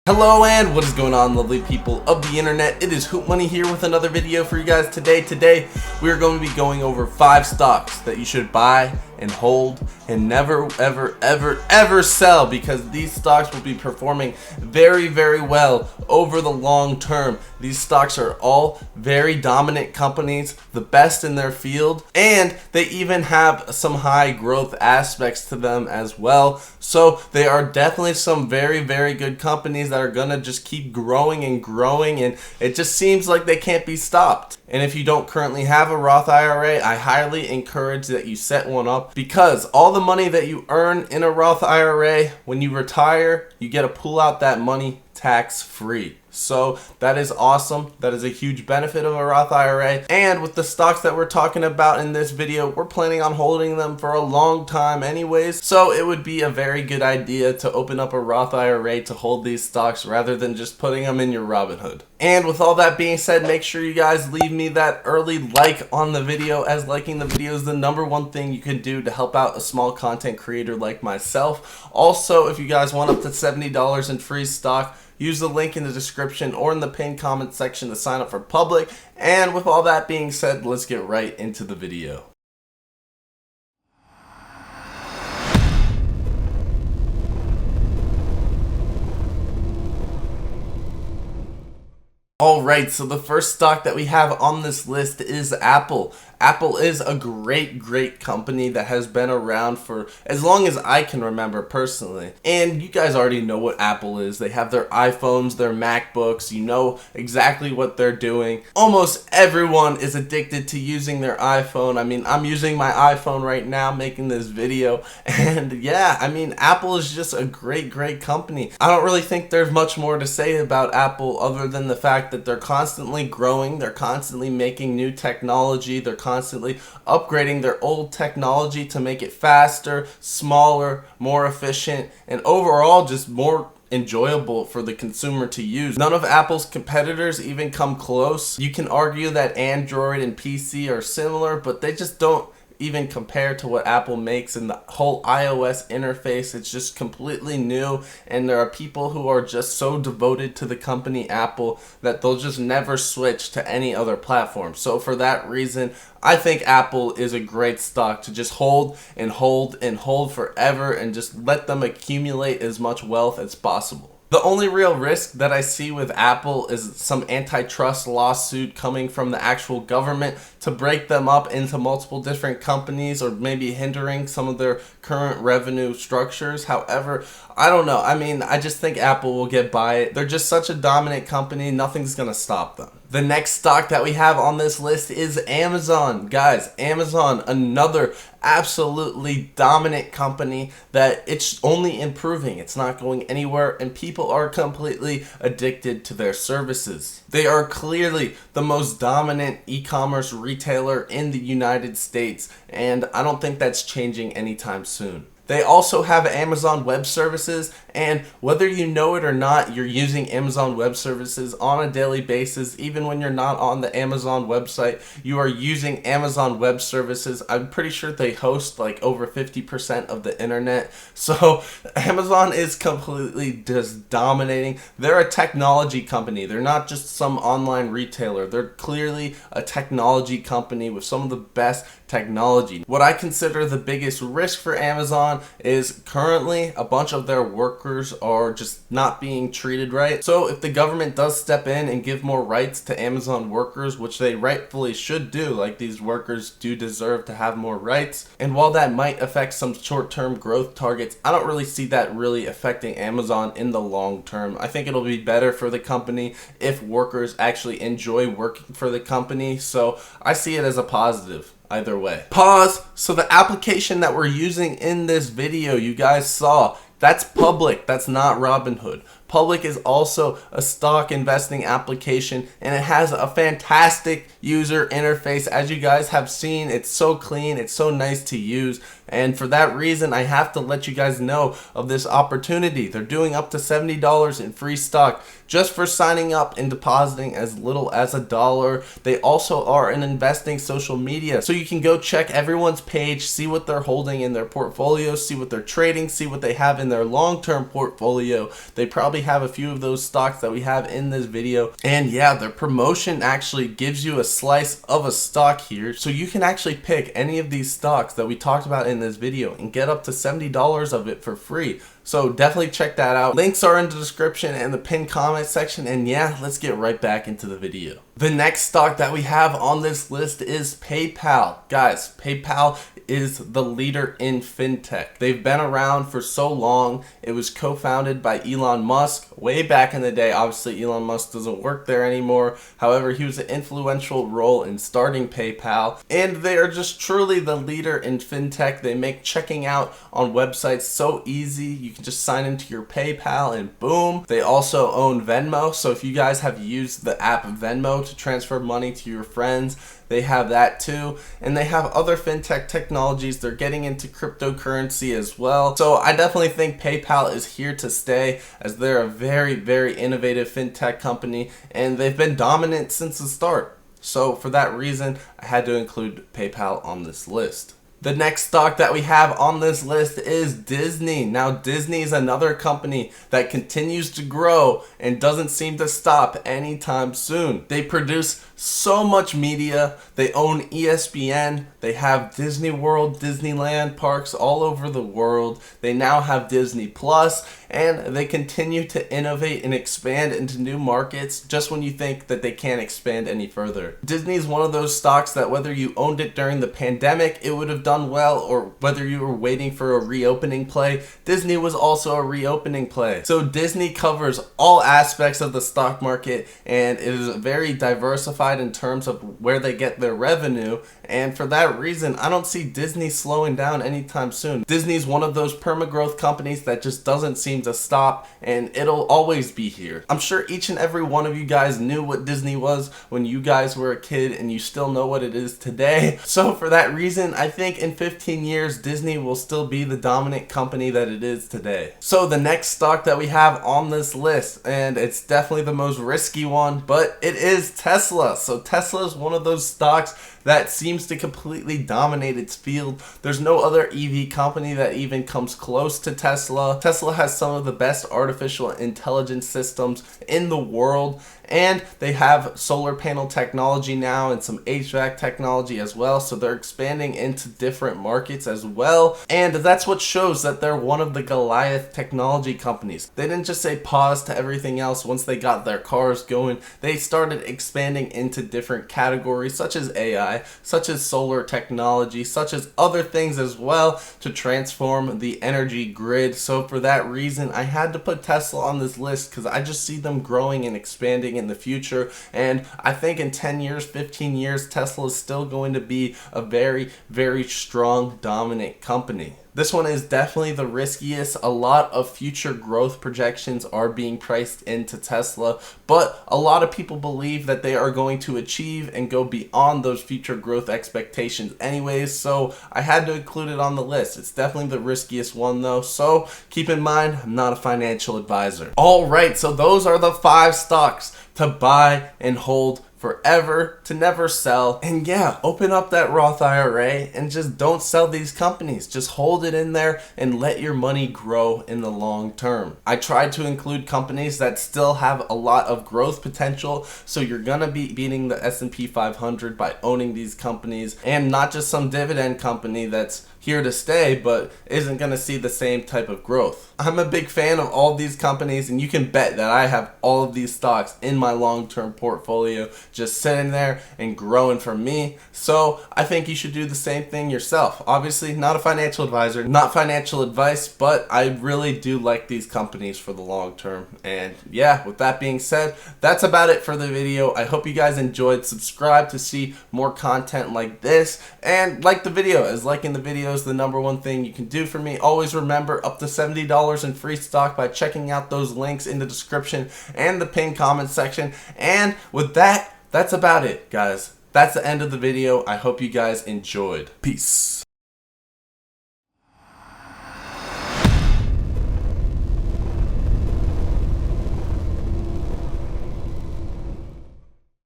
Hello and what is going on, lovely people of the internet? It is HOOTMONEY here with another video for you guys today. Today we are going to be going over 5 stocks that you should buy and hold and never ever sell, because these stocks will be performing very well over the long term. These stocks are all very dominant companies, the best in their field, and they even have some high growth aspects to them as well. So they are definitely some very good companies that are gonna just keep growing and growing, and it just seems like they can't be stopped. And if you don't currently have a Roth IRA, I highly encourage that you set one up, because all the money that you earn in a Roth IRA, when you retire, you get to pull out that money tax free. So that is awesome. That is a huge benefit of a Roth IRA. And with the stocks that we're talking about in this video, we're planning on holding them for a long time anyways. So it would be a very good idea to open up a Roth IRA to hold these stocks rather than just putting them in your Robinhood. And with all that being said, make sure you guys leave me that early like on the video, as liking the video is the #1 thing you can do to help out a small content creator like myself. Also, if you guys want up to $70 in free stock, use the link in the description or in the pinned comment section to sign up for public. And with all that being said, let's get right into the video. Alright, so the first stock that we have on this list is Apple. Apple is a great company that has been around for as long as I can remember personally. And you guys already know what Apple is. They have their iPhones, their MacBooks, you know exactly what they're doing. Almost everyone is addicted to using their iPhone. I mean, I'm using my iPhone right now making this video. And yeah, I mean, Apple is just a great company. I don't really think there's much more to say about Apple other than the fact that they're constantly growing, they're constantly making new technology, they're constantly upgrading their old technology to make it faster, smaller, more efficient, and overall just more enjoyable for the consumer to use. None of Apple's competitors even come close. You can argue that Android and PC are similar, but they just don't even compare to what Apple makes, and the whole iOS interface. It's just completely new, and there are people who are just so devoted to the company Apple that they'll just never switch to any other platform. So for that reason, I think Apple is a great stock to just hold and hold and hold forever, and just let them accumulate as much wealth as possible. The only real risk that I see with Apple is some antitrust lawsuit coming from the actual government to break them up into multiple different companies, or maybe hindering some of their current revenue structures. However, I don't know. I mean, I just think Apple will get by it. They're just such a dominant company, nothing's gonna stop them. The next stock that we have on this list is Amazon. Guys, Amazon, another absolutely dominant company that it's only improving. It's not going anywhere, and people are completely addicted to their services. They are clearly the most dominant e-commerce retailer in the United States, and I don't think that's changing anytime soon. They also have Amazon Web Services, and whether you know it or not, you're using Amazon Web Services on a daily basis. Even when you're not on the Amazon website, you are using Amazon Web Services. I'm pretty sure they host like over 50% of the internet. So Amazon is completely just dominating. They're a technology company. They're not just some online retailer. They're clearly a technology company with some of the best technology. What I consider the biggest risk for Amazon is currently a bunch of their workers are just not being treated right. So if the government does step in and give more rights to Amazon workers, which they rightfully should do, like these workers do deserve to have more rights, and while that might affect some short-term growth targets, I don't really see that really affecting Amazon in the long term. I think it'll be better for the company if workers actually enjoy working for the company, so I see it as a positive. Either way. Pause. So the application that we're using in this video, you guys saw, that's Public. That's not Robinhood. Public is also a stock investing application, and it has a fantastic user interface. As you guys have seen, it's so clean, it's so nice to use, and for that reason I have to let you guys know of this opportunity. They're doing up to $70 in free stock just for signing up and depositing as little as $1. They also are an investing social media, so you can go check everyone's page, see what they're holding in their portfolio, see what they're trading, see what they have in their long-term portfolio. They probably have a few of those stocks that we have in this video. And yeah, their promotion actually gives you a slice of a stock here. So you can actually pick any of these stocks that we talked about in this video and get up to $70 of it for free. So definitely check that out. Links are in the description and the pinned comment section. And yeah, let's get right back into the video. The next stock that we have on this list is PayPal. Guys, PayPal is the leader in fintech. They've been around for so long. It was co-founded by Elon Musk way back in the day. Obviously, Elon Musk doesn't work there anymore. However, he was an influential role in starting PayPal. And they are just truly the leader in fintech. They make checking out on websites so easy. You can just sign into your PayPal and boom. They also own Venmo. So if you guys have used the app Venmo to transfer money to your friends, they have that too. And they have other fintech technologies. They're getting into cryptocurrency as well. So I definitely think PayPal is here to stay, as they're a very, very innovative fintech company, and they've been dominant since the start. So for that reason, I had to include PayPal on this list. The next stock that we have on this list is Disney. Now, Disney is another company that continues to grow and doesn't seem to stop anytime soon. They produce so much media. They own ESPN. They have Disney World, Disneyland parks all over the world. They now have Disney Plus, and they continue to innovate and expand into new markets just when you think that they can't expand any further. Disney is one of those stocks that whether you owned it during the pandemic, it would have done well, or whether you were waiting for a reopening play, Disney was also a reopening play. So Disney covers all aspects of the stock market, and it is very diversified in terms of where they get their revenue. And for that reason, I don't see Disney slowing down anytime soon. Disney's one of those perma-growth companies that just doesn't seem to stop, and it'll always be here. I'm sure each and every one of you guys knew what Disney was when you guys were a kid, and you still know what it is today. So for that reason, I think in 15 years, Disney will still be the dominant company that it is today. So the next stock that we have on this list, and it's definitely the most risky one, but it is Tesla. So Tesla is one of those stocks that seems to completely dominate its field. There's no other EV company that even comes close to Tesla. Tesla has some of the best artificial intelligence systems in the world, and they have solar panel technology now and some HVAC technology as well. So they're expanding into different markets as well. And that's what shows that they're one of the Goliath technology companies. They didn't just say pause to everything else once they got their cars going. They started expanding into different categories such as AI, such as solar technology, such as other things as well to transform the energy grid. So for that reason, I had to put Tesla on this list because I just see them growing and expanding in the future. And I think in 10 years, 15 years, Tesla is still going to be a very, very strong, dominant company. This one is definitely the riskiest. A lot of future growth projections are being priced into Tesla, but a lot of people believe that they are going to achieve and go beyond those future growth expectations anyways, so I had to include it on the list. It's definitely the riskiest one though, so keep in mind, I'm not a financial advisor. Alright, so those are the 5 stocks to buy and hold forever, to never sell. And yeah, open up that Roth IRA and just don't sell these companies. Just hold it in there and let your money grow in the long term. I tried to include companies that still have a lot of growth potential, so you're gonna be beating the S&P 500 by owning these companies, and not just some dividend company that's here to stay but isn't going to see the same type of growth. I'm a big fan of all of these companies, and you can bet that I have all of these stocks in my long-term portfolio just sitting there and growing for me. So I think you should do the same thing yourself. Obviously not a financial advisor, not financial advice, but I really do like these companies for the long term. And yeah, with that being said, that's about it for the video. I hope you guys enjoyed. Subscribe to see more content like this, and like the video, as liking the video is the number one thing you can do for me. Always remember, up to $70 in free stock by checking out those links in the description and the pinned comment section. And with that, that's about it, guys. That's the end of the video. I hope you guys enjoyed. Peace.